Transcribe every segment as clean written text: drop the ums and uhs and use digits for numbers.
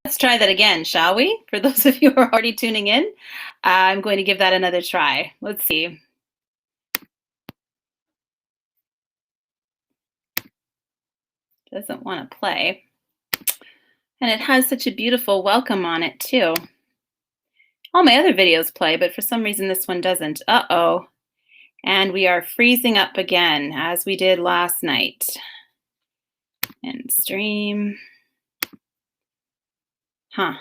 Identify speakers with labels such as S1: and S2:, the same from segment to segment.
S1: Let's try that again, shall we? For those of you who are already tuning in, I'm going to give that another try. Let's see. Doesn't want to play. And it has such a beautiful welcome on it too. All my other videos play, but for some reason this one doesn't. Uh-oh. And we are freezing up again, as we did last night. And stream. Huh.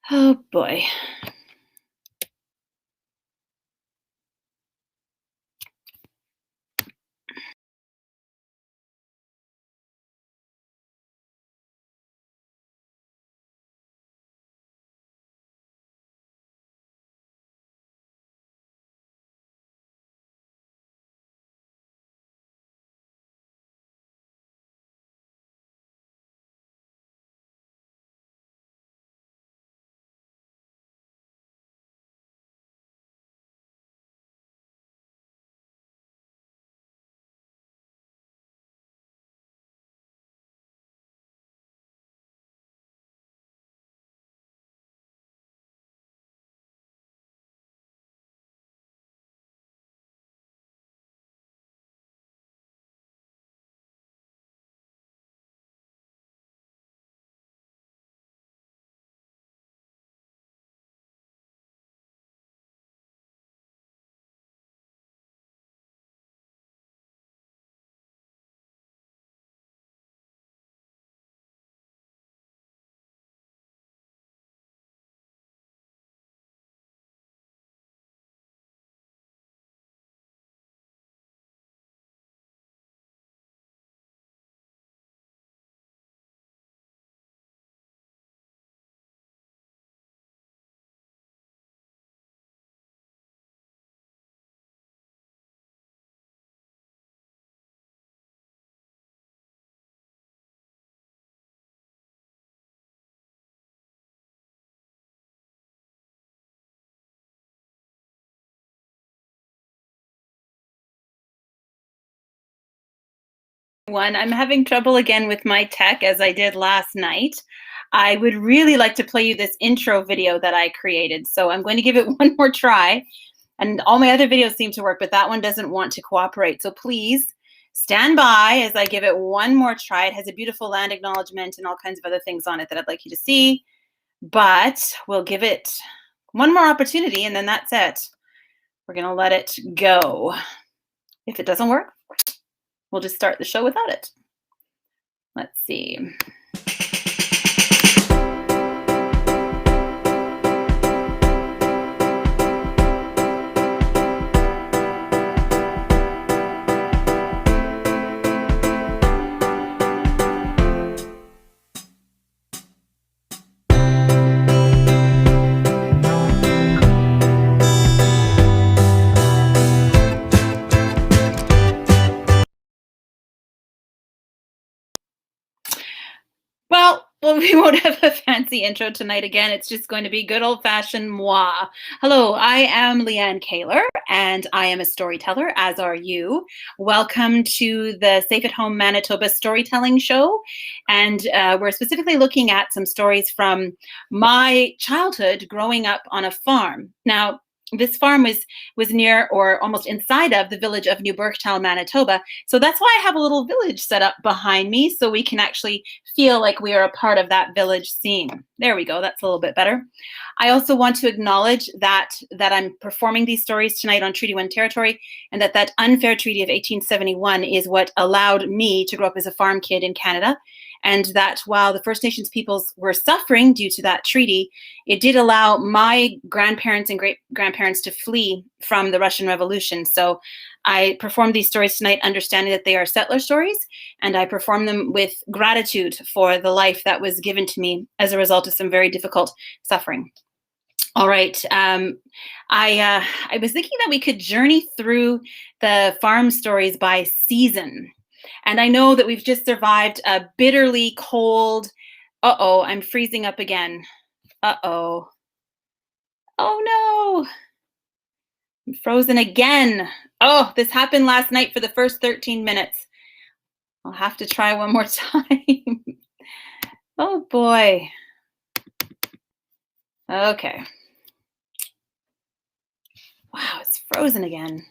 S1: Oh boy. I'm having trouble again with my tech as I did last night. I would really like to play you this intro video that I created. So I'm going to give it one more try. And all my other videos seem to work, but that one doesn't want to cooperate. So please stand by as I give it one more try. It has a beautiful land acknowledgement and all kinds of other things on it that I'd like you to see. But we'll give it one more opportunity and then that's it. We're going to let it go. If it doesn't work, we'll just start the show without it. Let's see. Well, we won't have a fancy intro tonight again. It's just going to be good old-fashioned moi. Hello, I am Leigh-Anne Kehler, and I am a storyteller, as are you. Welcome to the Safe at Home Manitoba Storytelling Show. And we're specifically looking at some stories from my childhood growing up on a farm. Now, this farm was near or almost inside of the village of New Burketown, Manitoba. So that's why I have a little village set up behind me so we can actually feel like we are a part of that village scene. There we go. That's a little bit better. I also want to acknowledge that I'm performing these stories tonight on Treaty 1 territory, and that unfair treaty of 1871 is what allowed me to grow up as a farm kid in Canada. And that while the First Nations peoples were suffering due to that treaty, it did allow my grandparents and great-grandparents to flee from the Russian Revolution. So I perform these stories tonight understanding that they are settler stories, and I perform them with gratitude for the life that was given to me as a result of some very difficult suffering. All right. I was thinking that we could journey through the farm stories by season. And I know that we've just survived a bitterly cold, uh-oh, I'm freezing up again. Uh-oh. Oh no. I'm frozen again. Oh, this happened last night for the first 13 minutes. I'll have to try one more time. Oh boy. Okay. Wow, it's frozen again.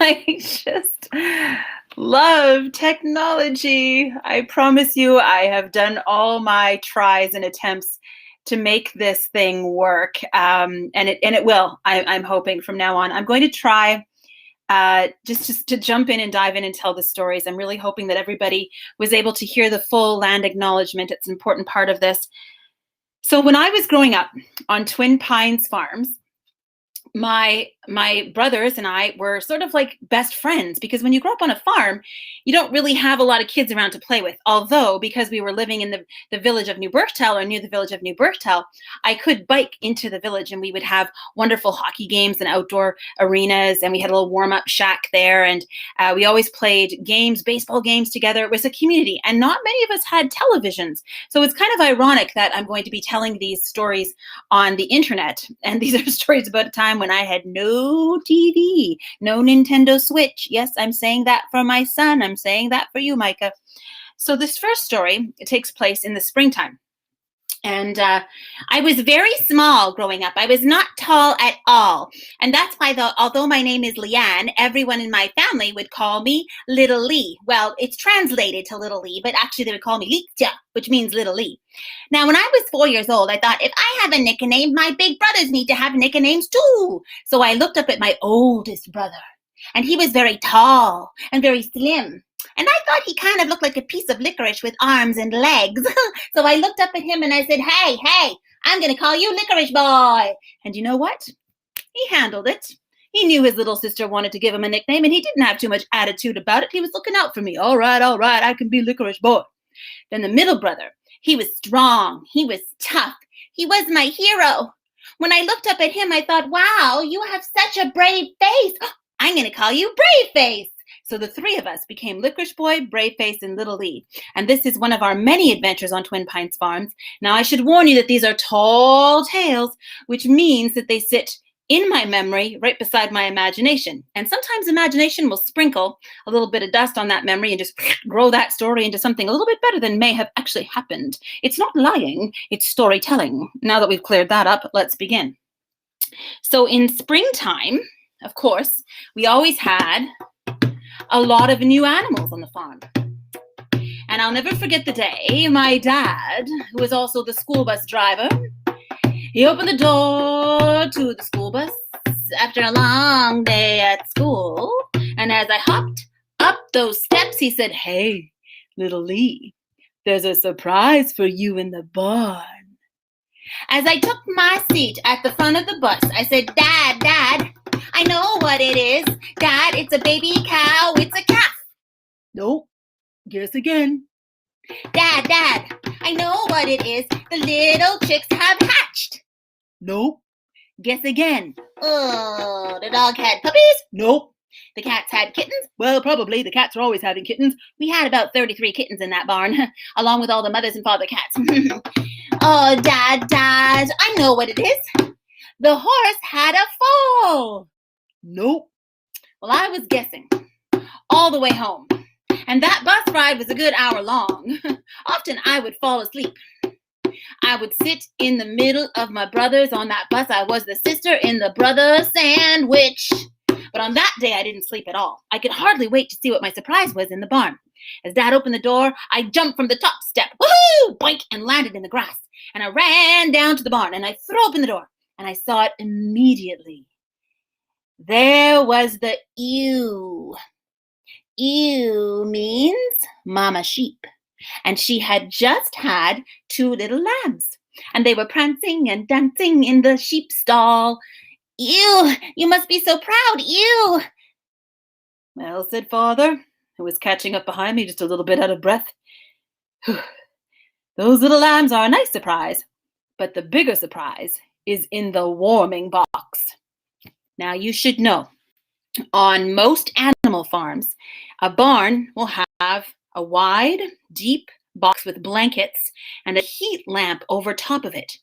S1: I just love technology. I promise you, I have done all my tries and attempts to make this thing work, and it will. I'm hoping from now on. I'm going to try just to jump in and dive in and tell the stories. I'm really hoping that everybody was able to hear the full land acknowledgement. It's an important part of this. So when I was growing up on Twin Pines Farms, my brothers and I were sort of like best friends, because when you grow up on a farm, you don't really have a lot of kids around to play with. Although, because we were living in the village of New Berchtel, or near the village of New Berchtel, I could bike into the village and we would have wonderful hockey games and outdoor arenas. And we had a little warm up shack there. And we always played games, baseball games together. It was a community, and not many of us had televisions. So it's kind of ironic that I'm going to be telling these stories on the internet. And these are stories about a time when I had no TV, no Nintendo Switch. Yes, I'm saying that for my son. I'm saying that for you, Micah. So this first story, it takes place in the springtime. And I was very small growing up. I was not tall at all. And that's why, although my name is Leigh-Anne, everyone in my family would call me Little Leigh. Well, it's translated to Little Leigh, but actually they would call me Leigh, which means Little Leigh. Now, when I was 4 years old, I thought, if I have a nickname, my big brothers need to have nicknames too. So I looked up at my oldest brother, and he was very tall and very slim. And I thought he kind of looked like a piece of licorice with arms and legs. So I looked up at him and I said, hey, I'm going to call you Licorice Boy. And you know what? He handled it. He knew his little sister wanted to give him a nickname, and he didn't have too much attitude about it. He was looking out for me. All right, I can be Licorice Boy. Then the middle brother, he was strong. He was tough. He was my hero. When I looked up at him, I thought, wow, you have such a brave face. I'm going to call you Brave Face. So the three of us became Licorice Boy, Brave Face, and Little Leigh. And this is one of our many adventures on Twin Pines Farms. Now, I should warn you that these are tall tales, which means that they sit in my memory right beside my imagination. And sometimes imagination will sprinkle a little bit of dust on that memory and just grow that story into something a little bit better than may have actually happened. It's not lying, it's storytelling. Now that we've cleared that up, let's begin. So in springtime, of course, we always had a lot of new animals on the farm. And I'll never forget the day my dad, who was also the school bus driver, he opened the door to the school bus after a long day at school. And as I hopped up those steps, he said, hey, Little Leigh, There's a surprise for you in the barn. As I took my seat at the front of the bus, I said, Dad, I know what it is. Dad, it's a baby cow, it's a calf. Nope, guess again. Dad, I know what it is. The little chicks have hatched. Nope, guess again. Oh, the dog had puppies? Nope. The cats had kittens? Well, probably. The cats are always having kittens. We had about 33 kittens in that barn, along with all the mothers and father cats. Oh, Dad, I know what it is. The horse had a foal. Nope. Well, I was guessing all the way home. And that bus ride was a good hour long. Often I would fall asleep. I would sit in the middle of my brothers on that bus. I was the sister in the brother sandwich. But on that day, I didn't sleep at all. I could hardly wait to see what my surprise was in the barn. As Dad opened the door, I jumped from the top step, woohoo, boink, and landed in the grass. And I ran down to the barn, and I threw open the door, and I saw it immediately. There was the ewe. Ewe means mama sheep. And she had just had 2 little lambs. And they were prancing and dancing in the sheep stall. Ew, you must be so proud, ew. Well, said Father, who was catching up behind me, just a little bit out of breath. Those little lambs are a nice surprise, but the bigger surprise is in the warming box. Now, you should know, on most animal farms, a barn will have a wide, deep box with blankets and a heat lamp over top of it.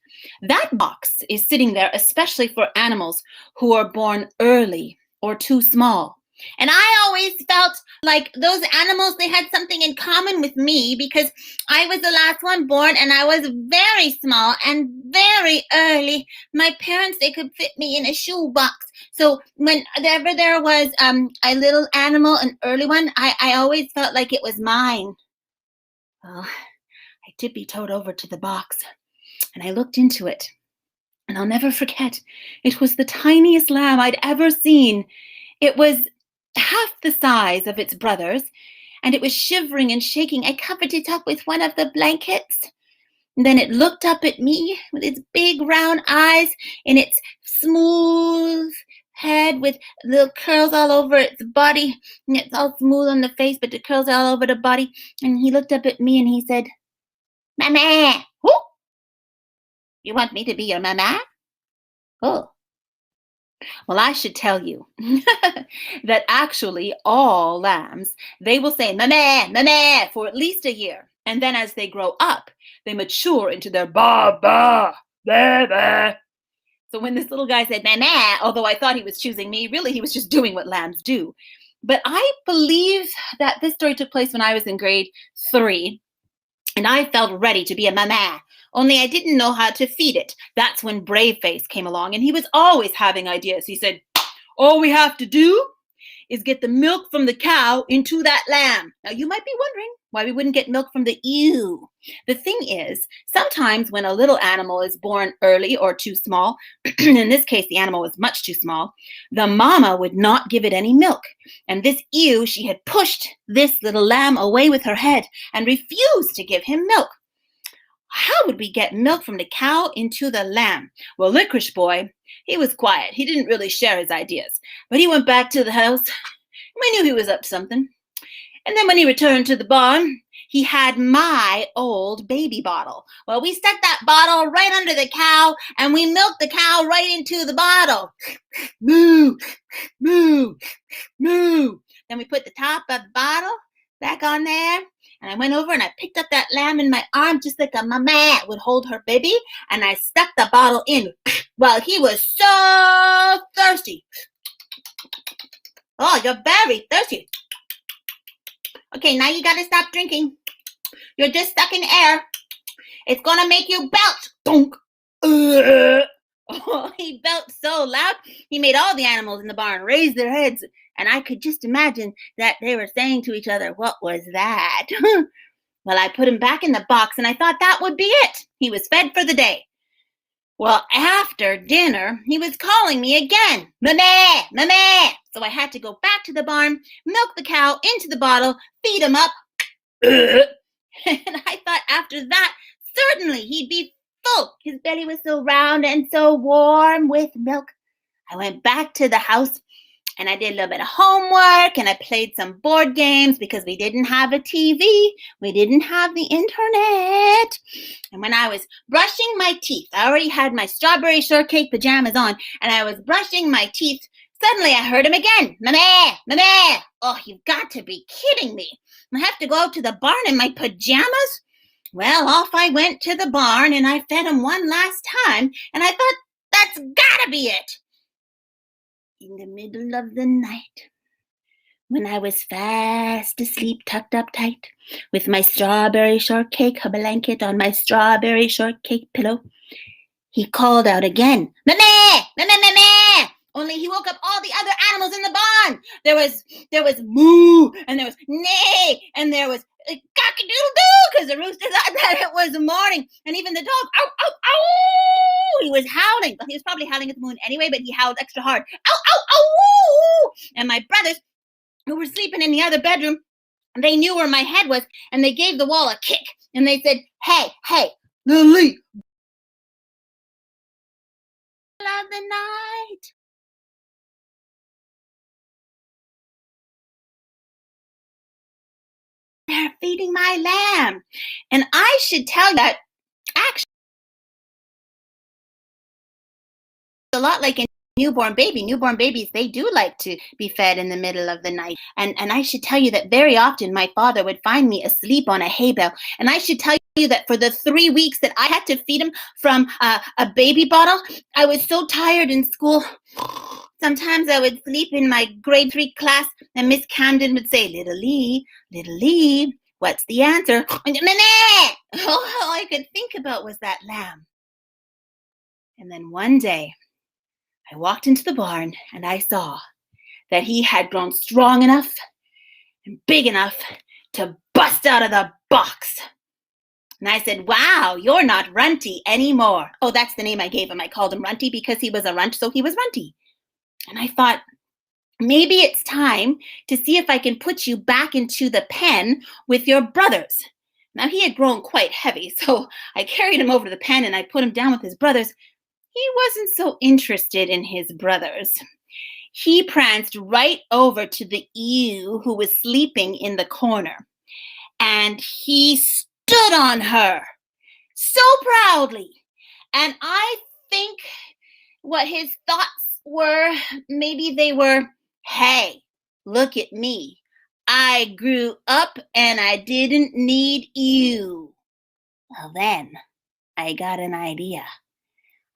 S1: That box is sitting there especially for animals who are born early or too small. And I always felt like those animals, they had something in common with me because I was the last one born and I was very small and very early. My parents, they could fit me in a shoebox. So whenever there was a little animal, an early one, I always felt like it was mine. Well, I tippy-toed over to the box and I looked into it. And I'll never forget, it was the tiniest lamb I'd ever seen. It was half the size of its brothers, and it was shivering and shaking. I covered it up with one of the blankets. And then it looked up at me with its big round eyes and its smooth head with little curls all over its body. And it's all smooth on the face, but the curls all over the body. And he looked up at me and he said, Mama, who? You want me to be your mama? Oh. Well, I should tell you that actually all lambs, they will say mama, mama for at least a year. And then as they grow up, they mature into their ba, ba, ba, ba. So when this little guy said mama, although I thought he was choosing me, really he was just doing what lambs do. But I believe that this story took place when I was in grade 3. And I felt ready to be a mama, only I didn't know how to feed it. That's when Braveface came along, and he was always having ideas. He said, all we have to do is get the milk from the cow into that lamb. Now, you might be wondering why we wouldn't get milk from the ewe. The thing is, sometimes when a little animal is born early or too small, in this case, the animal was much too small, the mama would not give it any milk. And this ewe, she had pushed this little lamb away with her head and refused to give him milk. How would we get milk from the cow into the lamb? Well, Licorice Boy, he was quiet. He didn't really share his ideas. But he went back to the house. We knew he was up to something. And then when he returned to the barn, he had my old baby bottle. Well, we stuck that bottle right under the cow, and we milked the cow right into the bottle. Moo, moo, moo. Then we put the top of the bottle back on there. And I went over and I picked up that lamb in my arm just like a mama would hold her baby. And I stuck the bottle in. Well, he was so thirsty. Oh, you're very thirsty. Okay, now you got to stop drinking. You're just sucking air. It's going to make you belch. Donk. Oh, he belched so loud, he made all the animals in the barn raise their heads. And I could just imagine that they were saying to each other, what was that? Well, I put him back in the box and I thought that would be it. He was fed for the day. Well, after dinner, he was calling me again. Mama, mama. So I had to go back to the barn, milk the cow into the bottle, feed him up, And I thought after that, certainly he'd be full. His belly was so round and so warm with milk. I went back to the house and I did a little bit of homework and I played some board games because we didn't have a TV. We didn't have the internet. And when I was brushing my teeth, I already had my strawberry shortcake pajamas on and I was brushing my teeth. Suddenly I heard him again. Mama, mama. Oh, you've got to be kidding me. I have to go out to the barn in my pajamas? Well, off I went to the barn and I fed him one last time and I thought, that's gotta be it. In the middle of the night, when I was fast asleep, tucked up tight, with my strawberry shortcake blanket on my strawberry shortcake pillow, he called out again, Mama! Mama! Mama! Only he woke up all the other animals in the barn. There was moo, and there was neigh, and there was cock-a-doodle-doo, because the rooster thought that it was morning, and even the dog, ow, ow, ow, he was howling. Well, he was probably howling at the moon anyway, but he howled extra hard, ow, ow, ow, and my brothers, who were sleeping in the other bedroom, they knew where my head was, and they gave the wall a kick, and they said, hey, little Leigh, of the night. They're feeding my lamb. And I should tell you that actually a lot like a newborn baby. Newborn babies, they do like to be fed in the middle of the night. And I should tell you that very often my father would find me asleep on a hay bale. And I should tell you that for the 3 weeks that I had to feed him from a baby bottle, I was so tired in school. Sometimes I would sleep in my grade 3 class and Miss Camden would say, little Leigh, what's the answer? All I could think about was that lamb. And then one day, I walked into the barn and I saw that he had grown strong enough and big enough to bust out of the box. And I said, wow, you're not Runty anymore. Oh, that's the name I gave him. I called him Runty because he was a runt, so he was Runty. And I thought, maybe it's time to see if I can put you back into the pen with your brothers. Now, he had grown quite heavy, so I carried him over to the pen and I put him down with his brothers. He wasn't so interested in his brothers. He pranced right over to the ewe who was sleeping in the corner. And he stood on her so proudly. And I think what his thoughts were, maybe they were, hey, look at me. I grew up and I didn't need you. Well, then I got an idea.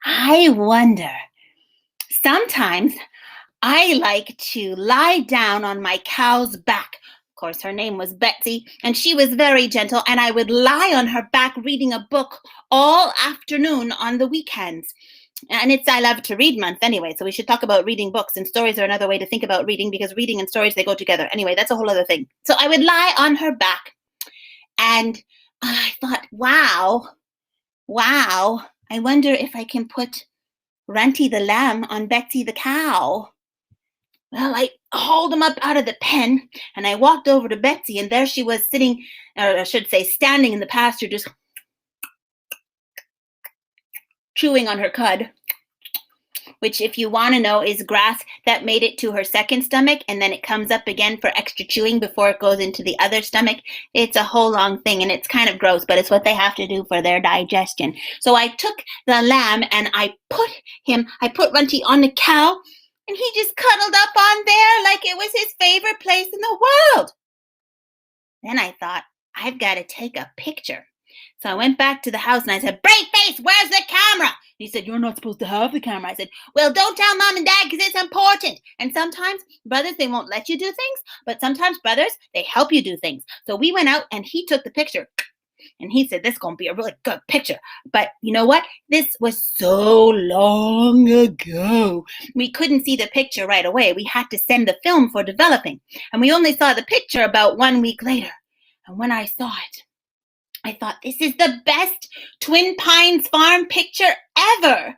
S1: I wonder, sometimes I like to lie down on my cow's back. Of course, her name was Betsy, and she was very gentle, and I would lie on her back reading a book all afternoon on the weekends. And it's I Love to Read month anyway, so we should talk about reading books, and stories are another way to think about reading because reading and stories, they go together. Anyway, that's a whole other thing. So I would lie on her back, and I thought, wow, I wonder if I can put Runty the lamb on Betsy the cow. Well, I hauled him up out of the pen, and I walked over to Betsy, and there she was sitting, or I should say standing in the pasture, just chewing on her cud, which, if you want to know, is grass that made it to her second stomach, and then it comes up again for extra chewing before it goes into the other stomach. It's a whole long thing, and it's kind of gross, but it's what they have to do for their digestion. So I took the lamb, and I put Runty on the cow, and he just cuddled up on there like it was his favorite place in the world. Then I thought, I've got to take a picture. So I went back to the house and I said, Brave Face, where's the camera? He said, you're not supposed to have the camera. I said, well, don't tell Mom and Dad because it's important. And sometimes brothers, they won't let you do things, but sometimes brothers, they help you do things. So we went out and he took the picture. And he said, this is going to be a really good picture. But you know what? This was so long ago. We couldn't see the picture right away. We had to send the film for developing. And we only saw the picture about 1 week later. And when I saw it, I thought, this is the best Twin Pines farm picture ever.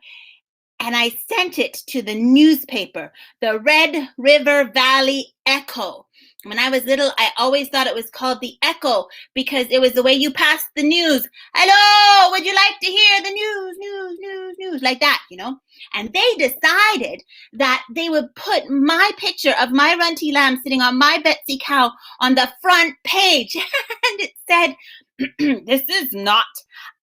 S1: And I sent it to the newspaper, the Red River Valley Echo. When I was little, I always thought it was called the echo because it was the way you passed the news. Hello, would you like to hear the news, news, news, news, like that, And they decided that they would put my picture of my runty lamb sitting on my Betsy cow on the front page. And it said, this is not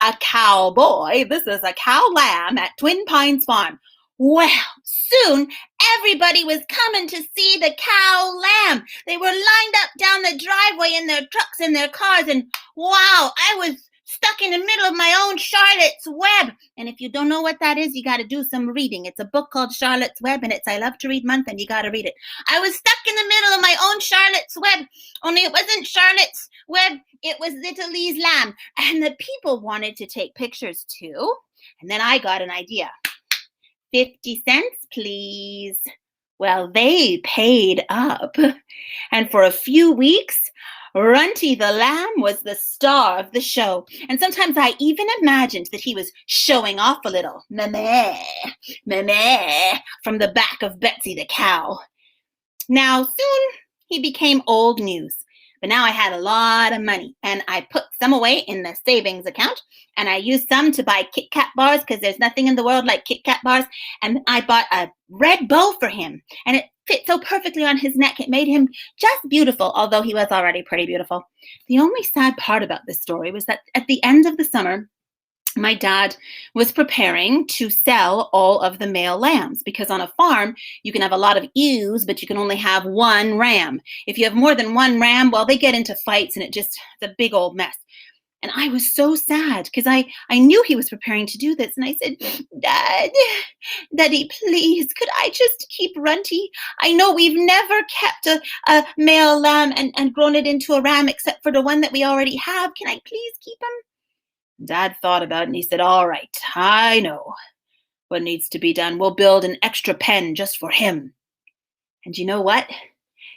S1: a cowboy. This is a cow lamb at Twin Pines Farm. Well, soon everybody was coming to see the cow lamb. They were lined up down the driveway in their trucks and their cars, and wow, I was stuck in the middle of my own Charlotte's Web. And if you don't know what that is, you got to do some reading. It's a book called Charlotte's Web, and it's I Love to Read Month, and you got to read it. I was stuck in the middle of my own Charlotte's Web, only it wasn't Charlotte's Web, it was Little Lee's lamb. And the people wanted to take pictures too. And then I got an idea. 50 cents, please. Well, they paid up. And for a few weeks, Runty the lamb was the star of the show. And sometimes I even imagined that he was showing off a little, meh, meh, from the back of Betsy the cow. Now, soon he became old news. But now I had a lot of money, and I put some away in the savings account, and I used some to buy Kit Kat bars because there's nothing in the world like Kit Kat bars. And I bought a red bow for him, and it fit so perfectly on his neck. It made him just beautiful, although he was already pretty beautiful. The only sad part about this story was that at the end of the summer, my dad was preparing to sell all of the male lambs because on a farm, you can have a lot of ewes, but you can only have one ram. If you have more than one ram, well, they get into fights and it's a big old mess. And I was so sad because I knew he was preparing to do this. And I said, Daddy, please, could I just keep Runty? I know we've never kept a male lamb and grown it into a ram except for the one that we already have. Can I please keep him? Dad thought about it and he said, all right, I know what needs to be done. We'll build an extra pen just for him. And you know what?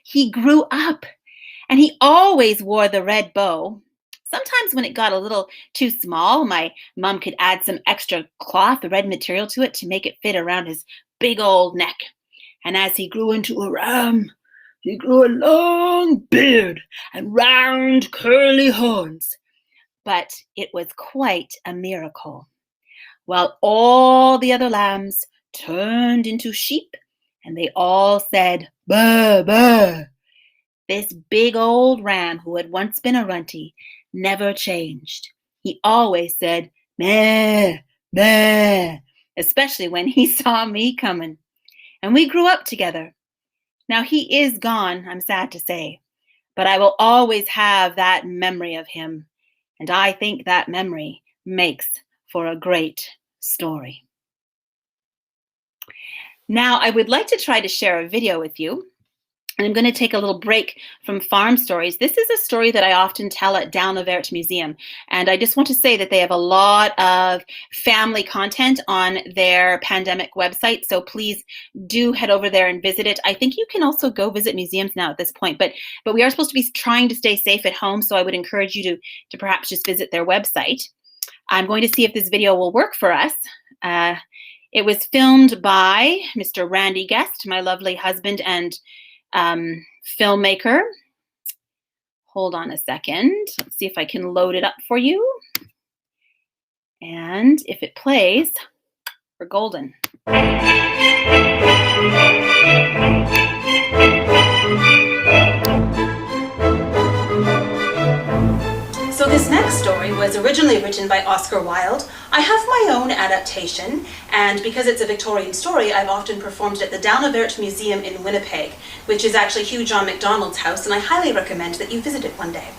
S1: He grew up and he always wore the red bow. Sometimes when it got a little too small, my mom could add some extra cloth, red material to it to make it fit around his big old neck. And as he grew into a ram, he grew a long beard and round curly horns. But it was quite a miracle. While all the other lambs turned into sheep, and they all said, "Bah, bah." This big old ram who had once been a runty never changed. He always said, "Meh, meh," especially when he saw me coming. And we grew up together. Now he is gone, I'm sad to say, but I will always have that memory of him. And I think that memory makes for a great story. Now, I would like to try to share a video with you. And I'm going to take a little break from farm stories. This is a story that I often tell at Down the Vert Museum. And I just want to say that they have a lot of family content on their pandemic website. So please do head over there and visit it. I think you can also go visit museums now at this point. But we are supposed to be trying to stay safe at home. So I would encourage you to perhaps just visit their website. I'm going to see if this video will work for us. It was filmed by Mr. Randy Guest, my lovely husband and filmmaker. Hold on a second. Let's see if I can load it up for you. And if it plays, we're golden. So this next story was originally written by Oscar Wilde. I have my own adaptation, and because it's a Victorian story, I've often performed it at the Down the Vert Museum in Winnipeg, which is actually Hugh John Macdonald's house, and I highly recommend that you visit it one day.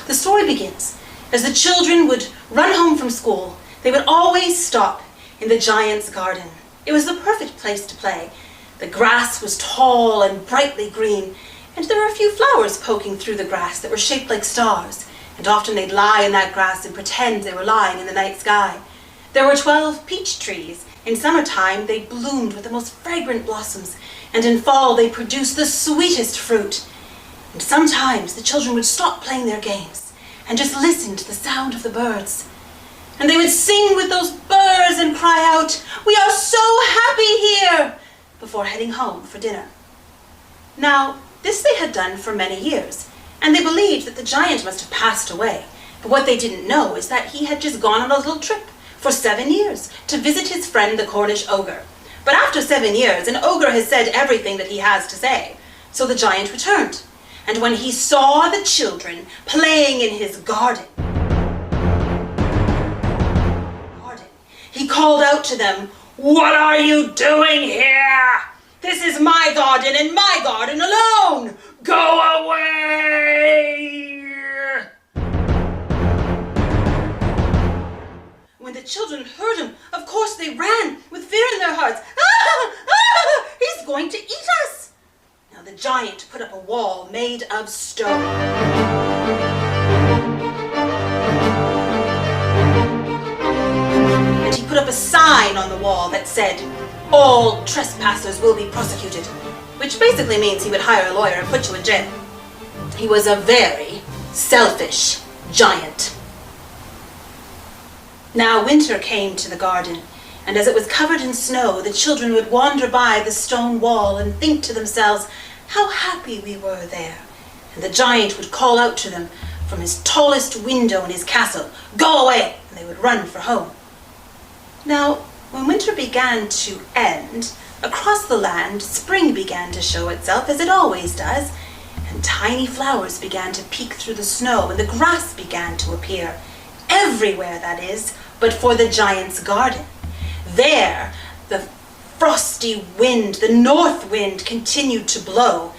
S1: The story begins. As the children would run home from school, they would always stop in the giant's garden. It was the perfect place to play. The grass was tall and brightly green, and there were a few flowers poking through the grass that were shaped like stars. And often they'd lie in that grass and pretend they were lying in the night sky. There were 12 peach trees. In summertime, they bloomed with the most fragrant blossoms, and in fall they produced the sweetest fruit. And sometimes the children would stop playing their games and just listen to the sound of the birds. And they would sing with those birds and cry out, "We are so happy here," before heading home for dinner. Now, This they had done for many years, and they believed that the giant must have passed away. But what they didn't know is that he had just gone on a little trip for 7 years to visit his friend the Cornish ogre. But after 7 years, an ogre has said everything that he has to say. So the giant returned, and when he saw the children playing in his garden, he called out to them, "What are you doing here? This is my garden and my garden alone. Go away!" When the children heard him, of course they ran with fear in their hearts. "Ah! Ah! He's going to eat us!" Now the giant put up a wall made of stone. And he put up a sign on the wall that said, "All trespassers will be prosecuted," which basically means he would hire a lawyer and put you in jail. He was a very selfish giant. Now winter came to the garden, and as it was covered in snow, the children would wander by the stone wall and think to themselves, "How happy we were there." And the giant would call out to them from his tallest window in his castle, "Go away!" and they would run for home. Now, when winter began to end, across the land, spring began to show itself, as it always does, and tiny flowers began to peek through the snow, and the grass began to appear. Everywhere, that is, but for the giant's garden. There, the frosty wind, the north wind, continued to blow,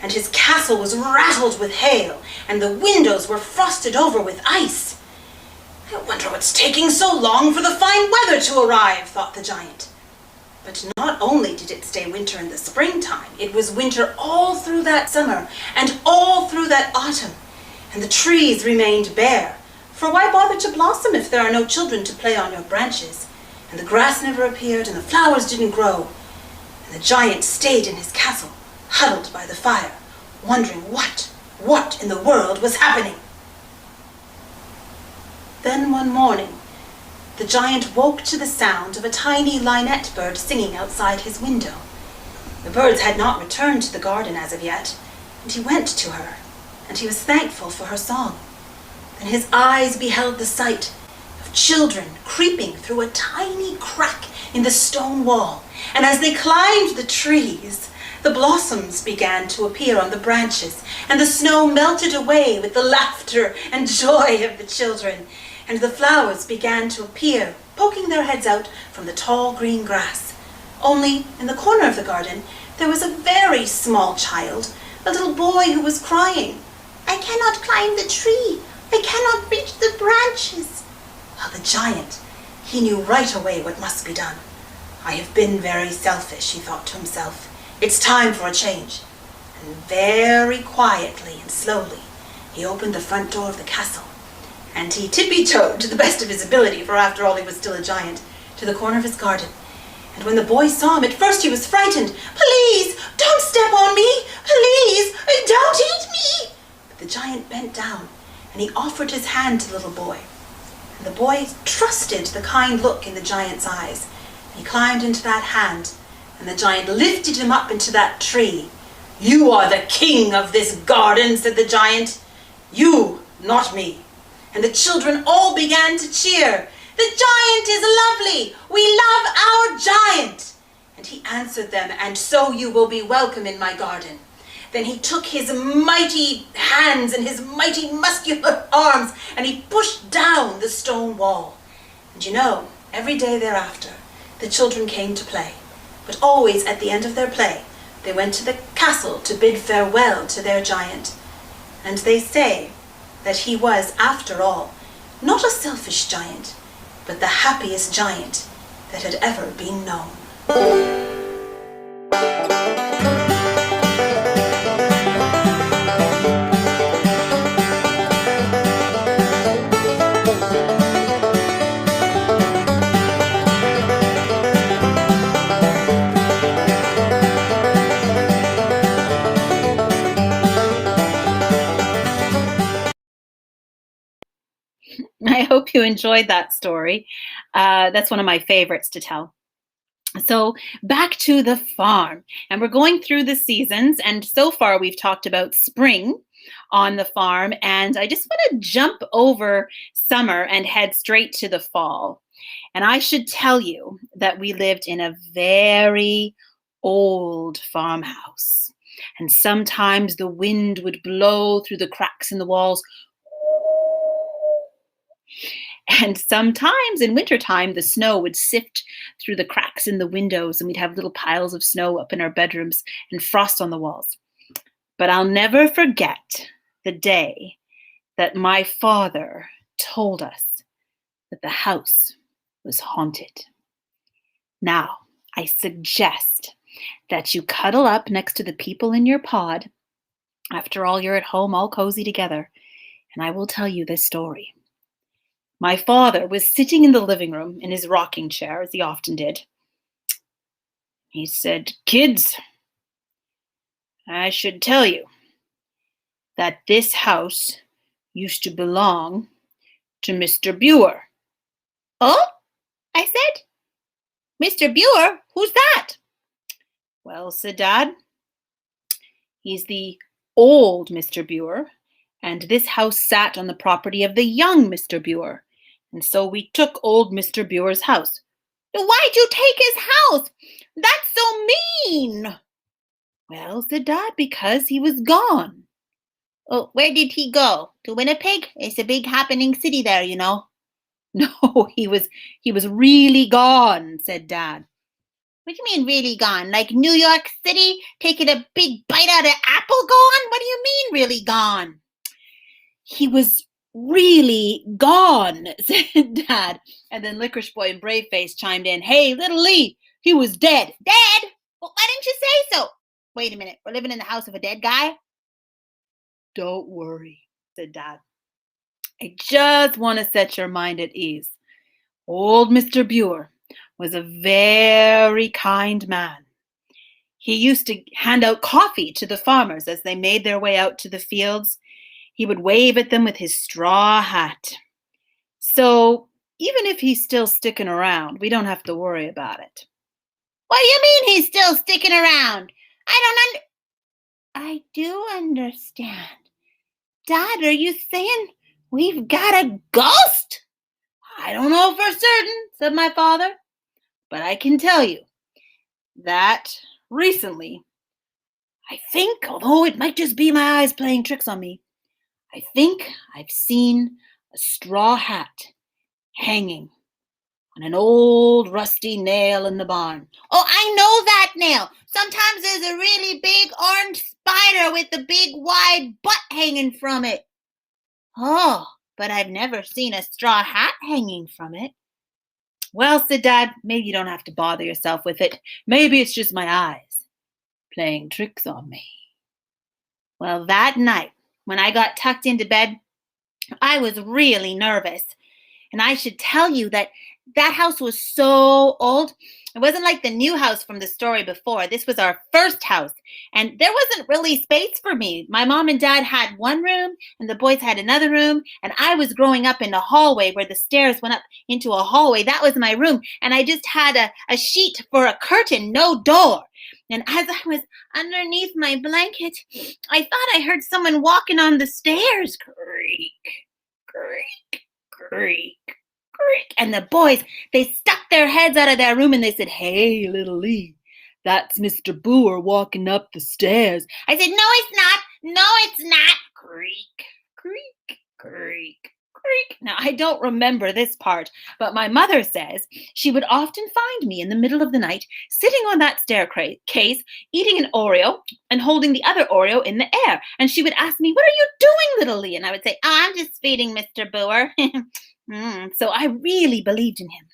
S1: and his castle was rattled with hail, and the windows were frosted over with ice. "I wonder what's taking so long for the fine weather to arrive," thought the giant. But not only did it stay winter in the springtime, it was winter all through that summer and all through that autumn, and the trees remained bare. For why bother to blossom if there are no children to play on your branches? And the grass never appeared, and the flowers didn't grow. And the giant stayed in his castle, huddled by the fire, wondering what in the world was happening. Then one morning, the giant woke to the sound of a tiny linnet bird singing outside his window. The birds had not returned to the garden as of yet, and he went to her, and he was thankful for her song. And his eyes beheld the sight of children creeping through a tiny crack in the stone wall. And as they climbed the trees, the blossoms began to appear on the branches, and the snow melted away with the laughter and joy of the children. And the flowers began to appear, poking their heads out from the tall green grass. Only in the corner of the garden, there was a very small child, a little boy who was crying. "I cannot climb the tree. I cannot reach the branches." Well, the giant, he knew right away what must be done. "I have been very selfish," he thought to himself. "It's time for a change." And very quietly and slowly, he opened the front door of the castle, and he tippy-toed, to the best of his ability, for after all he was still a giant, to the corner of his garden. And when the boy saw him, at first he was frightened. "Please, don't step on me! Please, don't eat me!" But the giant bent down, and he offered his hand to the little boy. And the boy trusted the kind look in the giant's eyes. He climbed into that hand, and the giant lifted him up into that tree. "You are the king of this garden," said the giant. "You, not me." And the children all began to cheer. "The giant is lovely! We love our giant!" And he answered them, "And so you will be welcome in my garden." Then he took his mighty hands and his mighty muscular arms, and he pushed down the stone wall. And you know, every day thereafter, the children came to play. But always at the end of their play, they went to the castle to bid farewell to their giant. And they say that he was, after all, not a selfish giant, but the happiest giant that had ever been known. I hope you enjoyed that story. That's one of my favorites to tell. So back to the farm, and we're going through the seasons. And so far, we've talked about spring on the farm, and I just want to jump over summer and head straight to the fall. And I should tell you that we lived in a very old farmhouse. And sometimes the wind would blow through the cracks in the walls. And sometimes in wintertime, the snow would sift through the cracks in the windows, and we'd have little piles of snow up in our bedrooms and frost on the walls. But I'll never forget the day that my father told us that the house was haunted. Now, I suggest that you cuddle up next to the people in your pod. After all, you're at home all cozy together, and I will tell you this story. My father was sitting in the living room in his rocking chair, as he often did. He said, "Kids, I should tell you that this house used to belong to Mr. Buer." "Oh?" I said. "Mr. Buer? Who's that?" "Well," said Dad, "he's the old Mr. Buer, and this house sat on the property of the young Mr. Buer. And so we took old Mr. Buer's house." "Why'd you take his house? That's so mean." "Well," said Dad, "because he was gone." "Oh, where did he go? To Winnipeg? It's a big happening city there, you know." "No, he was really gone," said Dad. "What do you mean really gone? Like New York City taking a big bite out of apple gone? What do you mean really gone?" "He was really gone," said Dad. And then Licorice Boy and Brave Face chimed in, "Hey, little Lee, he was dead." "Dead? Well, why didn't you say so?" "Wait a minute, we're living in the house of a dead guy?" "Don't worry," said Dad. "I just want to set your mind at ease. Old Mr. Buer was a very kind man. He used to hand out coffee to the farmers as they made their way out to the fields. He would wave at them with his straw hat. So even if he's still sticking around, we don't have to worry about it." "What do you mean he's still sticking around? I do understand. Dad, are you saying we've got a ghost?" "I don't know for certain," said my father, "but I can tell you that recently, I think, although it might just be my eyes playing tricks on me, I think I've seen a straw hat hanging on an old rusty nail in the barn." "Oh, I know that nail. Sometimes there's a really big orange spider with a big wide butt hanging from it." "Oh, but I've never seen a straw hat hanging from it." "Well," said Dad, "maybe you don't have to bother yourself with it. Maybe it's just my eyes playing tricks on me." Well, that night, when I got tucked into bed, I was really nervous. And I should tell you that that house was so old. It wasn't like the new house from the story before. This was our first house. And there wasn't really space for me. My mom and dad had one room, and the boys had another room. And I was growing up in a hallway where the stairs went up into a hallway. That was my room. And I just had a sheet for a curtain, no door. And as I was underneath my blanket, I thought I heard someone walking on the stairs. Creak, creak, creak, creak. And the boys, they stuck their heads out of their room and they said, "Hey, little Lee, that's Mr. Boer walking up the stairs." I said, "No, it's not. No, it's not." Creak, creak, creak, creak. Now, I don't remember this part, but my mother says she would often find me in the middle of the night sitting on that staircase, eating an Oreo and holding the other Oreo in the air. And she would ask me, "What are you doing, little Lee?" And I would say, "Oh, I'm just feeding Mr. Boer." So I really believed in him.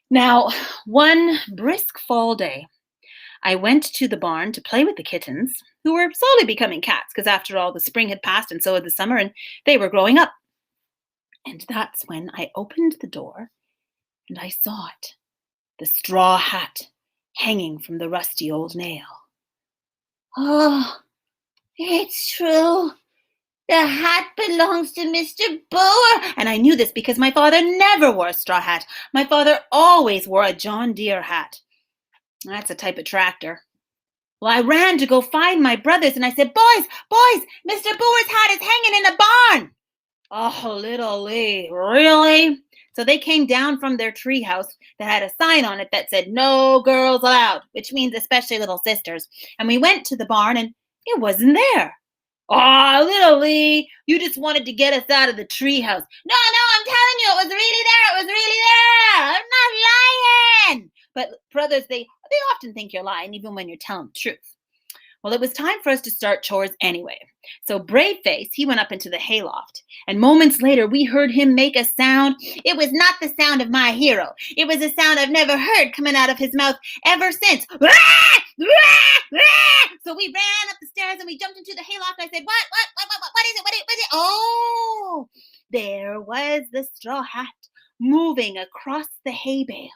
S1: Now, one brisk fall day, I went to the barn to play with the kittens, who were slowly becoming cats, because after all, the spring had passed and so had the summer, and they were growing up. And that's when I opened the door and I saw it, the straw hat hanging from the rusty old nail. "Oh, it's true. The hat belongs to Mr. Boer." And I knew this because my father never wore a straw hat. My father always wore a John Deere hat. That's a type of tractor. Well, I ran to go find my brothers and I said, "Boys, boys, Mr. Boer's hat is hanging in the barn." Oh, little Lee, really? So they came down from their treehouse that had a sign on it that said, "No girls allowed," which means especially little sisters. And we went to the barn and it wasn't there. Oh, little Lee, you just wanted to get us out of the treehouse. No, no, I'm telling you, it was really there. It was really there. I'm not lying. But brothers, they often think you're lying, even when you're telling the truth. Well, it was time for us to start chores anyway. So Braveface, he went up into the hayloft, and moments later we heard him make a sound. It was not the sound of my hero. It was a sound I've never heard coming out of his mouth ever since. Rah! Rah! Rah! So we ran up the stairs and we jumped into the hayloft. I said, what is it? What is it? Oh, there was the straw hat moving across the hay bales.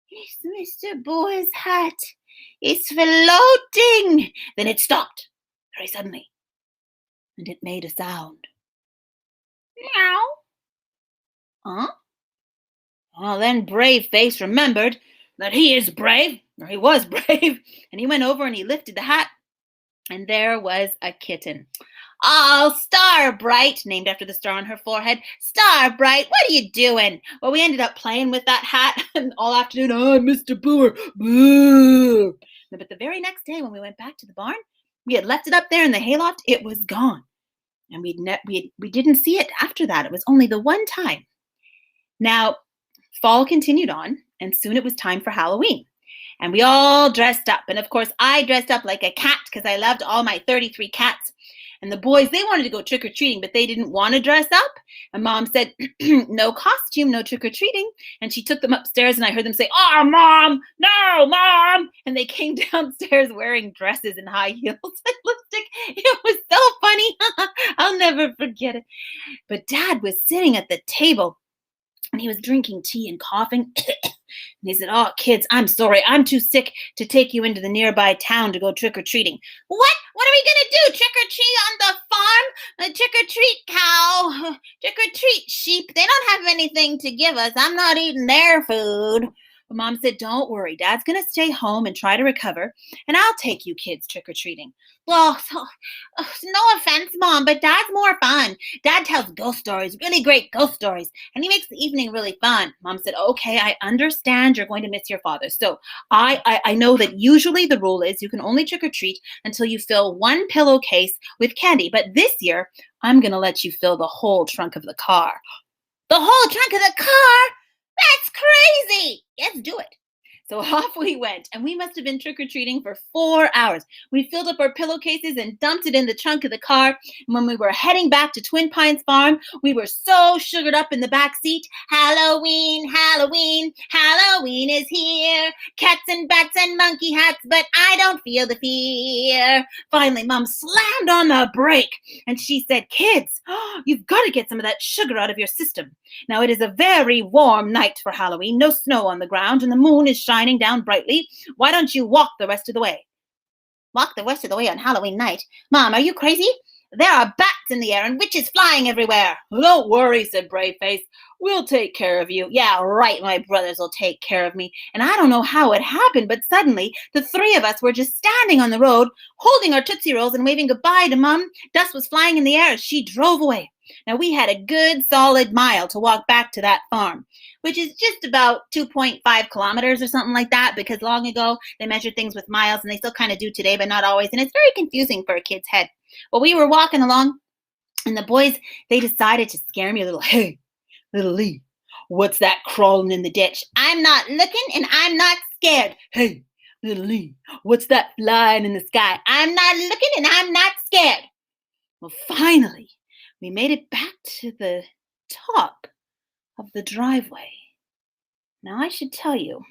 S1: It's Mr. Boer's hat. It's floating. Then it stopped very suddenly, and it made a sound. Meow. Huh? Well, then Braveface remembered that he is brave, or he was brave, and he went over and he lifted the hat, and there was a kitten. Oh, Starbright, named after the star on her forehead. Starbright, what are you doing? Well, we ended up playing with that hat and all afternoon. Oh, Mr. Boer. Boo. But the very next day when we went back to the barn, we had left it up there in the hayloft. It was gone. And we didn't see it after that. It was only the one time. Now, fall continued on, and soon it was time for Halloween. And we all dressed up. And of course, I dressed up like a cat because I loved all my 33 cats. And the boys, they wanted to go trick-or-treating, but they didn't want to dress up. And Mom said, "No costume, no trick-or-treating." And she took them upstairs, and I heard them say, "Oh, Mom, no, Mom." And they came downstairs wearing dresses and high heels and lipstick. It was so funny. I'll never forget it. But Dad was sitting at the table, and he was drinking tea and coughing. And he said, "Oh, kids, I'm sorry. I'm too sick to take you into the nearby town to go trick-or-treating." "What? What are we going to do? Trick-or-treat on the farm? Trick-or-treat cow? Trick-or-treat sheep? They don't have anything to give us. I'm not eating their food." But Mom said, "Don't worry. Dad's going to stay home and try to recover, and I'll take you kids trick-or-treating." "Well, no offense, Mom, but Dad's more fun. Dad tells ghost stories, really great ghost stories, and he makes the evening really fun." Mom said, "Okay, I understand you're going to miss your father. So I know that usually the rule is you can only trick or treat until you fill one pillowcase with candy. But this year, I'm going to let you fill the whole trunk of the car." "The whole trunk of the car? That's crazy." "Let's do it." So off we went, and we must have been trick-or-treating for 4 hours. We filled up our pillowcases and dumped it in the trunk of the car. And when we were heading back to Twin Pines Farm, we were so sugared up in the back seat. "Halloween, Halloween, Halloween is here. Cats and bats and monkey hats, but I don't feel the fear." Finally, Mom slammed on the brake, and she said, "Kids, you've got to get some of that sugar out of your system. Now, it is a very warm night for Halloween. No snow on the ground, and the moon is shining down brightly. Why don't you walk the rest of the way?" "Walk the rest of the way on Halloween night? Mom, are you crazy? There are bats in the air and witches flying everywhere." "Don't worry," said Braveface. "We'll take care of you." "Yeah, right, my brothers will take care of me." And I don't know how it happened, but suddenly the three of us were just standing on the road, holding our Tootsie Rolls and waving goodbye to Mom. Dust was flying in the air as she drove away. Now, we had a good solid mile to walk back to that farm, which is just about 2.5 kilometers or something like that, because long ago they measured things with miles, and they still kind of do today, but not always. And it's very confusing for a kid's head. Well, we were walking along, and the boys, they decided to scare me a little. "Hey, little Lee, what's that crawling in the ditch?" "I'm not looking, and I'm not scared." "Hey, little Lee, what's that flying in the sky?" "I'm not looking, and I'm not scared." Well, finally, we made it back to the top of the driveway. Now, I should tell you,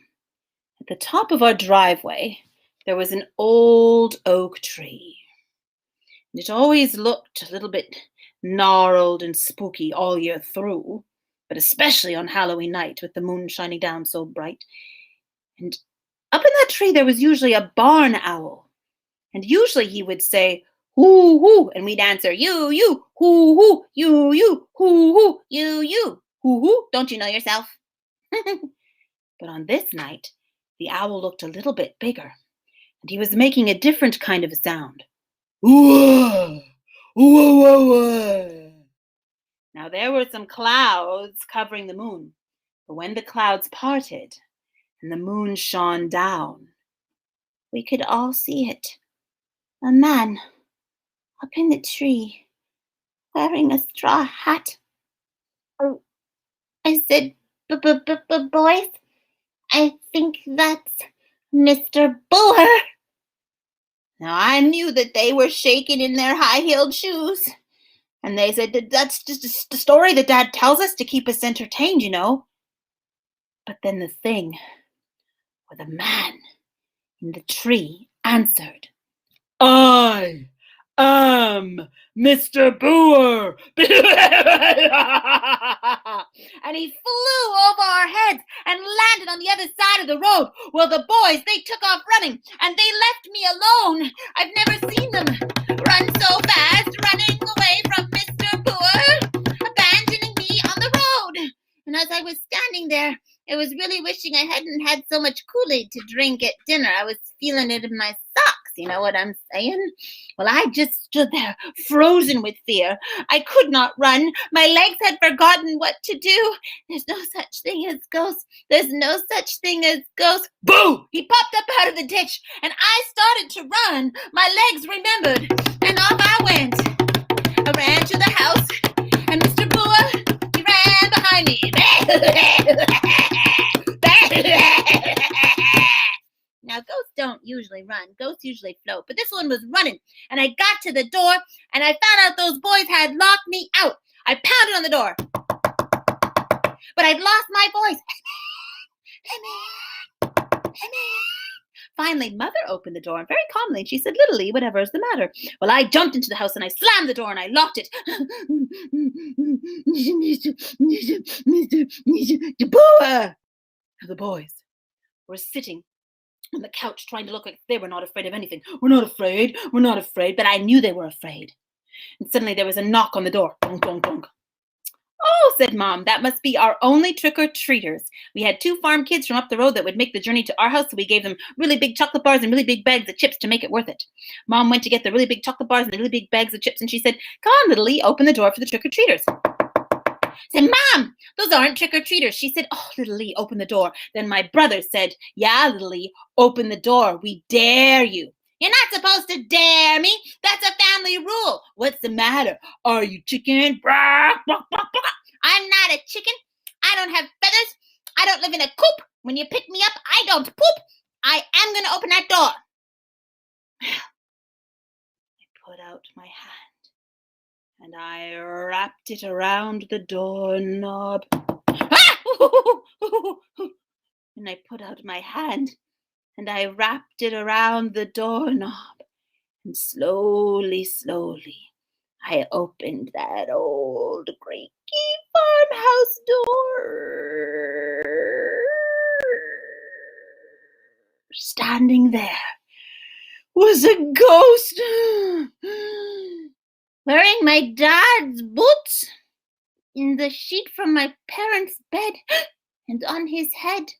S1: at the top of our driveway, there was an old oak tree. It always looked a little bit gnarled and spooky all year through, but especially on Halloween night with the moon shining down so bright. And up in that tree, there was usually a barn owl. And usually he would say, "Hoo, hoo," and we'd answer, "You, you, hoo, hoo, you, you, hoo, hoo, you, you, hoo, hoo. Don't you know yourself?" But on this night, The owl looked a little bit bigger, and he was making a different kind of a sound. Whoa! Whoa, whoa, whoa! Now there were some clouds covering the moon, but when the clouds parted and the moon shone down, we could all see it. A man up in the tree, wearing a straw hat. Oh, I said, boys, I think that's Mr. Boer. Now I knew that they were shaking in their high-heeled shoes. And they said, that's just a story that Dad tells us to keep us entertained, you know. But then the thing, or the man in the tree, answered, I am Mr. Boer. And he flew over our heads and landed on the other side of the road. Well, the boys, they took off running, and they left me alone. I've never seen them run so fast, running away from Mr. Boer, abandoning me on the road. And as I was standing there, I was really wishing I hadn't had so much Kool-Aid to drink at dinner. I was feeling it in my socks, you know what I'm saying? Well, I just stood there, frozen with fear. I could not run. My legs had forgotten what to do. There's no such thing as ghosts. There's no such thing as ghosts. Boo! He popped up out of the ditch, and I started to run. My legs remembered, and off I went. I ran to the house, and Mr. Boer, he ran behind me. Now, ghosts don't usually run. Ghosts usually float. But this one was running. And I got to the door, and I found out those boys had locked me out. I pounded on the door. But I'd lost my voice. Finally, Mother opened the door, and very calmly, and she said, Little Leigh, whatever is the matter? Well, I jumped into the house, and I slammed the door, and I locked it. Mr. Boer! The boys were sitting on the couch trying to look like they were not afraid of anything. We're not afraid. We're not afraid. But I knew they were afraid. And suddenly there was a knock on the door. Dong, dong, dong. Oh, said Mom, that must be our only trick-or-treaters. We had 2 farm kids from up the road that would make the journey to our house, so we gave them really big chocolate bars and really big bags of chips to make it worth it. Mom went to get the really big chocolate bars and the really big bags of chips, and she said, Come on, Little Leigh, open the door for the trick-or-treaters. I said, Mom, those aren't trick-or-treaters. She said, Oh, Little Leigh, open the door. Then my brother said, Yeah, Little Leigh, open the door. We dare you. You're not supposed to dare me. That's a family rule. What's the matter? Are you chicken? I'm not a chicken. I don't have feathers. I don't live in a coop. When you pick me up, I don't poop. I am going to open that door. I put out my hand, and I wrapped it around the doorknob. And I put out my hand, and I wrapped it around the doorknob. And slowly, slowly, I opened that old creaky farmhouse door. Standing there was a ghost, wearing my dad's boots, in the sheet from my parents' bed, and on his head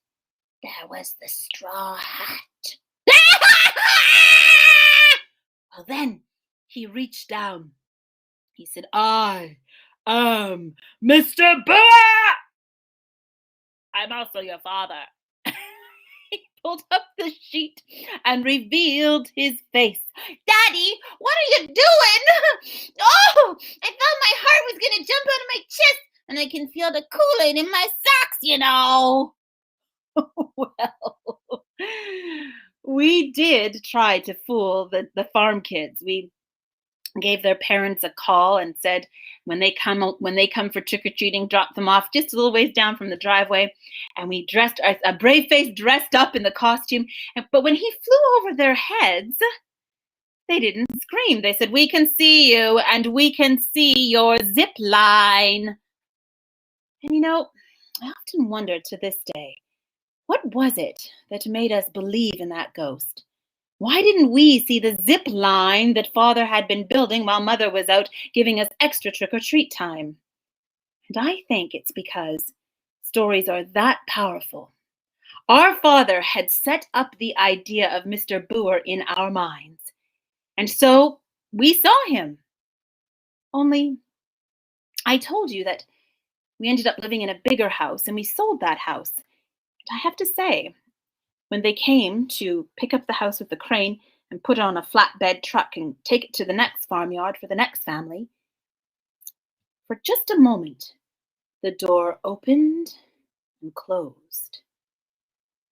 S1: there was the straw hat. Well, then he reached down. He said, I am Mr. Boer. I'm also your father. He pulled up the sheet and revealed his face. Daddy, what are you doing? Oh, I thought my heart was going to jump out of my chest, and I can feel the Kool-Aid in my socks, you know. Well, we did try to fool the farm kids. We gave their parents a call and said when they come for trick-or-treating, drop them off just a little ways down from the driveway. And we dressed a brave face dressed up in the costume. But when he flew over their heads, they didn't scream. They said, we can see you, and we can see your zip line. And you know, I often wonder to this day, what was it that made us believe in that ghost? Why didn't we see the zip line that Father had been building while Mother was out giving us extra trick-or-treat time? And I think it's because stories are that powerful. Our father had set up the idea of Mr. Boer in our minds, and so we saw him. Only I told you that we ended up living in a bigger house and we sold that house. And I have to say, when they came to pick up the house with the crane and put it on a flatbed truck and take it to the next farmyard for the next family, for just a moment, the door opened and closed.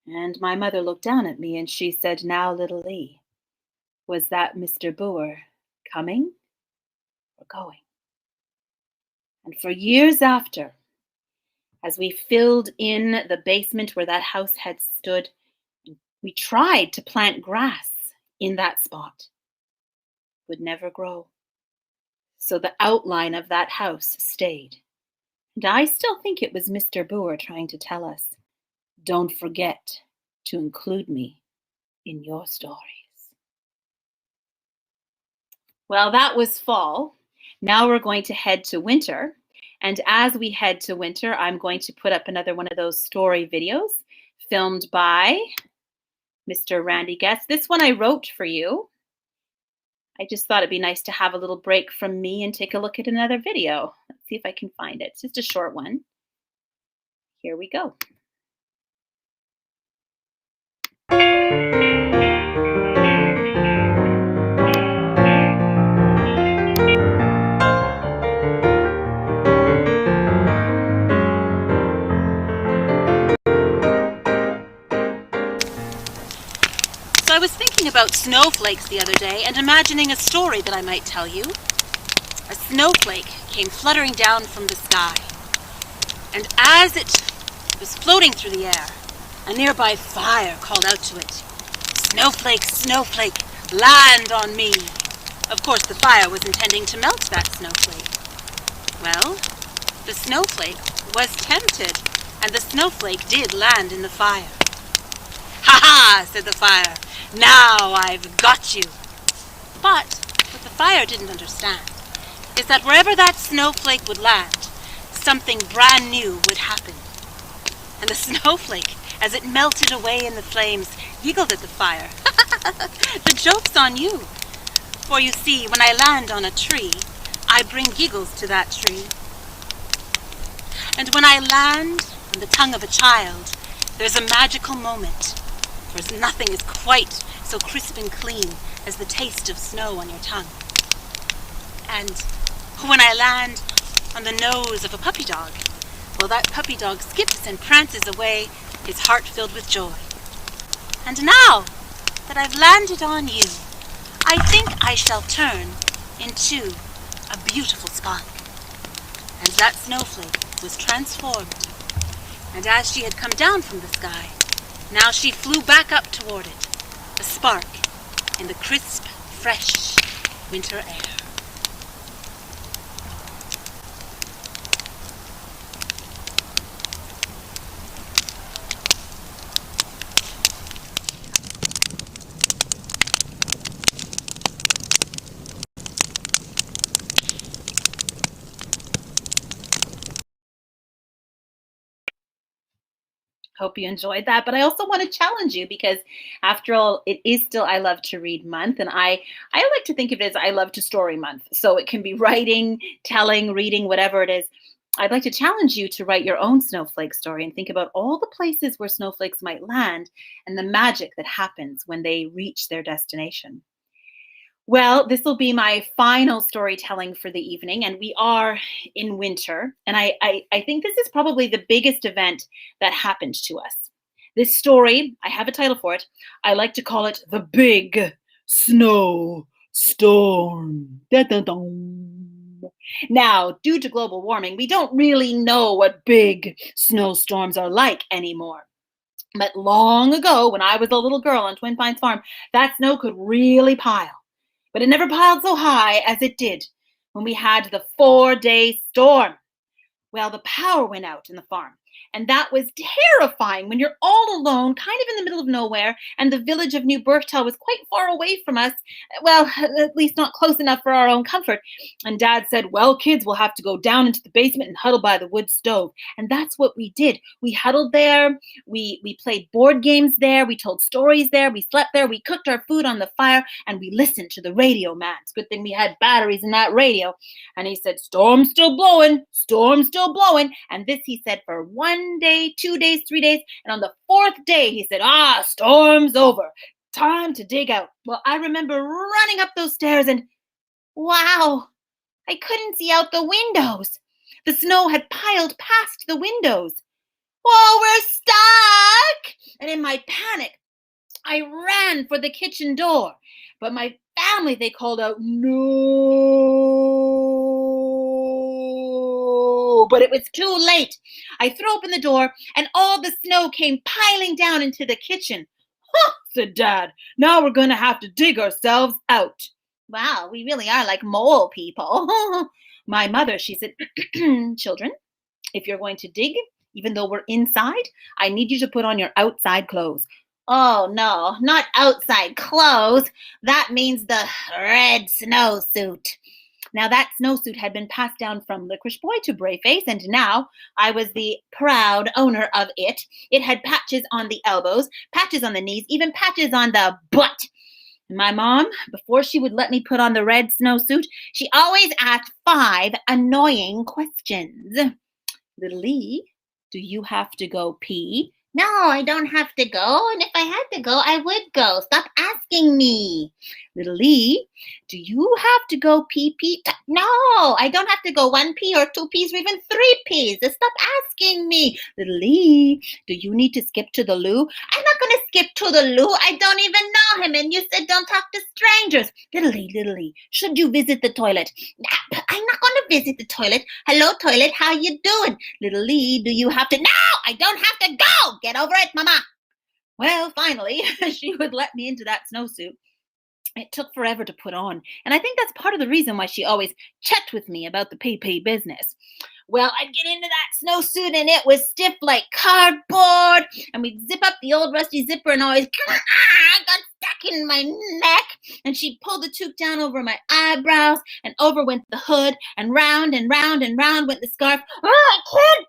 S1: And my mother looked down at me and she said, "Now, little Leigh, was that Mr. Boer coming or going?" And for years after, as we filled in the basement where that house had stood, we tried to plant grass in that spot. It would never grow. So the outline of that house stayed. And I still think it was Mr. Boer trying to tell us, don't forget to include me in your stories. Well, that was fall. Now we're going to head to winter. And as we head to winter, I'm going to put up another one of those story videos filmed by Mr. Randy Guest. This one I wrote for you. I just thought it'd be nice to have a little break from me and take a look at another video. Let's see if I can find it. It's just a short one. Here we go. So I was thinking about snowflakes the other day and imagining a story that I might tell you. A snowflake came fluttering down from the sky, and as it was floating through the air, a nearby fire called out to it, "Snowflake, snowflake, land on me." Of course, the fire was intending to melt that snowflake. Well, the snowflake was tempted, and the snowflake did land in the fire. "Ha ha," said the fire, "now I've got you." But what the fire didn't understand is that wherever that snowflake would land, something brand new would happen. And the snowflake, as it melted away in the flames, giggled at the fire. "The joke's on you. For you see, when I land on a tree, I bring giggles to that tree. And when I land on the tongue of a child, there's a magical moment. For nothing is quite so crisp and clean as the taste of snow on your tongue. And when I land on the nose of a puppy dog, well, that puppy dog skips and prances away, his heart filled with joy. And now that I've landed on you, I think I shall turn into a beautiful spark." And that snowflake was transformed. And as she had come down from the sky, now she flew back up toward it, a spark in the crisp, fresh winter air. Hope you enjoyed that. But I also want to challenge you because, after all, it is still I Love to Read month. And I like to think of it as I Love to Story month. So it can be writing, telling, reading, whatever it is. I'd like to challenge you to write your own snowflake story and think about all the places where snowflakes might land and the magic that happens when they reach their destination. Well, this will be my final storytelling for the evening, and we are in winter. And I think this is probably the biggest event that happened to us. This story, I have a title for it. I like to call it The Big Snow Storm. Dun, dun, dun. Now, due to global warming, we don't really know what big snowstorms are like anymore. But long ago, when I was a little girl on Twin Pines Farm, that snow could really pile. But it never piled so high as it did when we had the 4-day storm. Well, the power went out in the farm, And that was terrifying when you're all alone, kind of in the middle of nowhere, and the village of New Berktail was quite far away from us. Well, at least not close enough for our own comfort. And Dad said, well, kids, we'll have to go down into the basement and huddle by the wood stove. And that's what we did. We huddled there. We played board games there. We told stories there. We slept there. We cooked our food on the fire, and we listened to the radio man. It's a good thing we had batteries in that radio. And he said, storm's still blowing, storm's still blowing. And this he said for 1 day, 2 days, 3 days. And on the 4th day, he said, storm's over. Time to dig out. Well, I remember running up those stairs and wow, I couldn't see out the windows. The snow had piled past the windows. Whoa, we're stuck! And in my panic, I ran for the kitchen door. But my family, they called out, no! But it was too late. I threw open the door, and all the snow came piling down into the kitchen. Huh, said Dad. Now we're going to have to dig ourselves out. Wow, we really are like mole people. My mother, she said, children, if you're going to dig, even though we're inside, I need you to put on your outside clothes. Oh, no, not outside clothes. That means the red snowsuit. Now, that snowsuit had been passed down from Licorice Boy to Brayface, and now I was the proud owner of it. It had patches on the elbows, patches on the knees, even patches on the butt. My mom, before she would let me put on the red snowsuit, she always asked 5 annoying questions. Little Leigh, do you have to go pee? No, I don't have to go. And if I had to go, I would go. Stop asking me. Little Leigh, do you have to go pee? No, I don't have to go 1 pee or 2 pees or even 3 pees. Stop asking me. Little Leigh, do you need to skip to the loo? I'm not going to skip to the loo. I don't even know him. And you said don't talk to strangers. Little Leigh, should you visit the toilet? I'm not going to visit the toilet. Hello, toilet. How you doing? Little Leigh, do you have to? No, I don't have to go. Get over it, Mama. Well, finally, she would let me into that snowsuit. It took forever to put on, and I think that's part of the reason why she always checked with me about the pee business. Well, I'd get into that snowsuit, and it was stiff like cardboard, and we'd zip up the old rusty zipper, and always got stuck in my neck, and she'd pull the toque down over my eyebrows, and over went the hood, and round and round and round went the scarf. Oh, I can't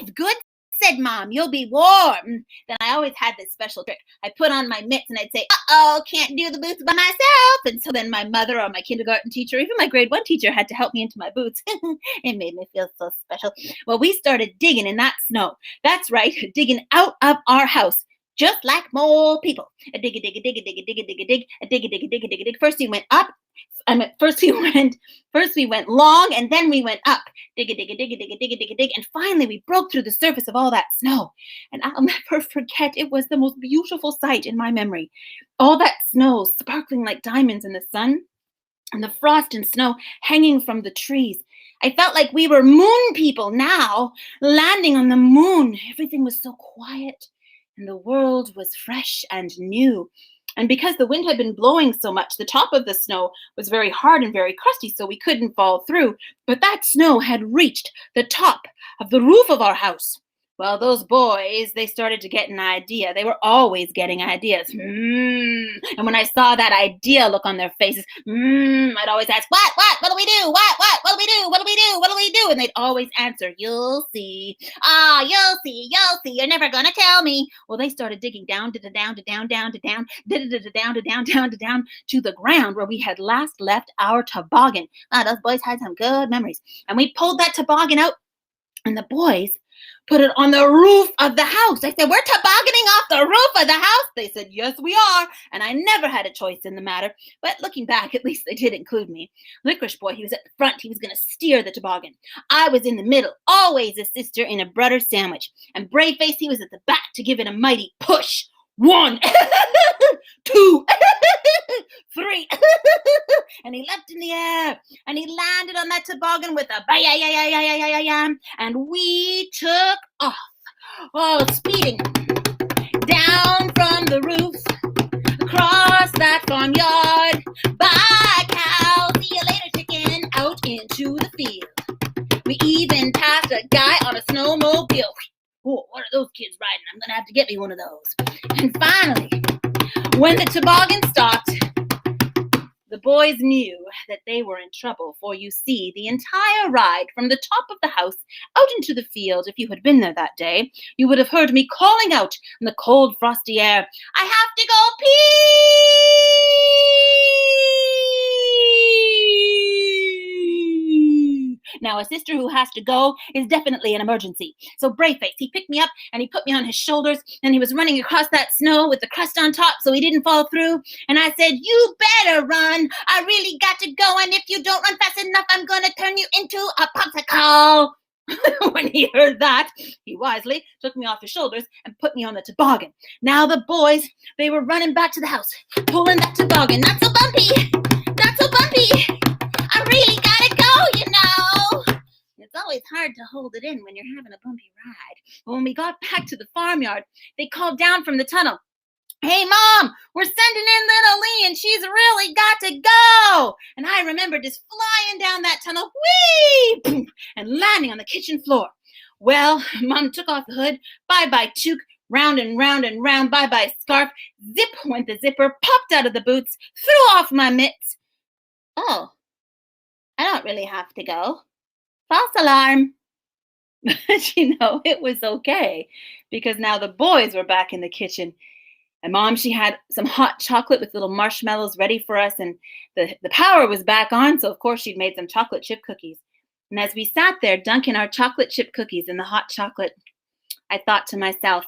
S1: breathe! Good, said Mom, you'll be warm. Then I always had this special trick. I put on my mitts and I'd say, can't do the boots by myself. And so then my mother or my kindergarten teacher, even my grade 1 teacher had to help me into my boots. It made me feel so special. Well, we started digging in that snow. That's right, digging out of our house. Just like mole people. A dig, a dig, a dig, a dig, a dig, a dig, a dig, a dig, a dig, a dig, a dig, a dig. First we went up. First we went long, and then we went up. Dig a dig a dig a dig a dig a dig a dig, and finally we broke through the surface of all that snow. And I'll never forget, it was the most beautiful sight in my memory. All that snow sparkling like diamonds in the sun, and the frost and snow hanging from the trees. I felt like we were moon people now, landing on the moon. Everything was so quiet, and the world was fresh and new. And because the wind had been blowing so much, the top of the snow was very hard and very crusty, so we couldn't fall through. But that snow had reached the top of the roof of our house. Well, those boys, they started to get an idea. They were always getting ideas. And when I saw that idea look on their faces, I'd always ask, what do we do? What do we do? What do we do? What do we do? And they'd always answer, you'll see. You'll see. You're never going to tell me. Well, they started digging down to the down to down, down to down, down to down to down, down to down to the ground where we had last left our toboggan. Those boys had some good memories. And we pulled that toboggan out, and the boys put it on the roof of the house. I said, we're tobogganing off the roof of the house. They said, yes, we are. And I never had a choice in the matter. But looking back, at least they did include me. Licorice Boy, he was at the front. He was going to steer the toboggan. I was in the middle, always a sister in a brother sandwich. And Braveface, he was at the back to give it a mighty push. 1, 2, 3, and he leapt in the air, and he landed on that toboggan with a bam, and we took off, speeding down from the roof, across that farmyard, by cow, see you later chicken, out into the field. We even passed a guy on a snowmobile. to get me one of those. And finally, when the toboggan stopped, the boys knew that they were in trouble, for you see, the entire ride from the top of the house out into the field, if you had been there that day, you would have heard me calling out in the cold, frosty air, I have to go pee! Now, a sister who has to go is definitely an emergency. So Braveface, he picked me up and he put me on his shoulders, and he was running across that snow with the crust on top so he didn't fall through. And I said, you better run. I really got to go, and if you don't run fast enough, I'm going to turn you into a popsicle. When he heard that, he wisely took me off his shoulders and put me on the toboggan. Now the boys, they were running back to the house, pulling that toboggan. Not so bumpy, not so bumpy. I really gotta go, you know. It's always hard to hold it in when you're having a bumpy ride. But when we got back to the farmyard, they called down from the tunnel, hey, Mom, we're sending in little Leigh, and she's really got to go. And I remember just flying down that tunnel, whee, and landing on the kitchen floor. Well, Mom took off the hood, bye-bye toque, round and round and round, bye-bye scarf, zip went the zipper, popped out of the boots, threw off my mitts. Oh, I don't really have to go. False alarm. But you know, it was okay, because now the boys were back in the kitchen. And Mom, she had some hot chocolate with little marshmallows ready for us, and the power was back on, so of course she'd made some chocolate chip cookies. And as we sat there dunking our chocolate chip cookies in the hot chocolate, I thought to myself,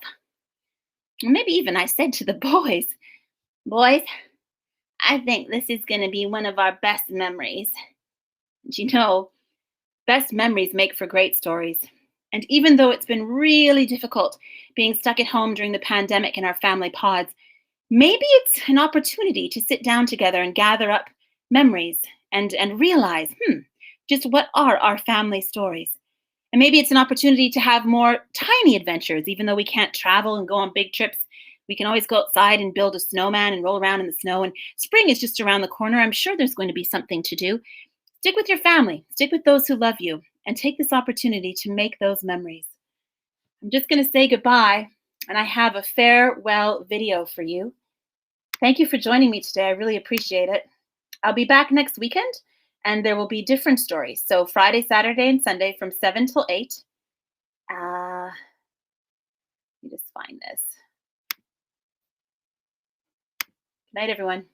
S1: or maybe even I said to the boys, I think this is going to be one of our best memories. And you know, best memories make for great stories. And even though it's been really difficult being stuck at home during the pandemic in our family pods, maybe it's an opportunity to sit down together and gather up memories and realize, just what are our family stories? And maybe it's an opportunity to have more tiny adventures, even though we can't travel and go on big trips. We can always go outside and build a snowman and roll around in the snow. And spring is just around the corner. I'm sure there's going to be something to do. Stick with your family. Stick with those who love you. And take this opportunity to make those memories. I'm just going to say goodbye, and I have a farewell video for you. Thank you for joining me today. I really appreciate it. I'll be back next weekend, and there will be different stories. So Friday, Saturday, and Sunday from 7 till 8. Let me just find this. Good night, everyone.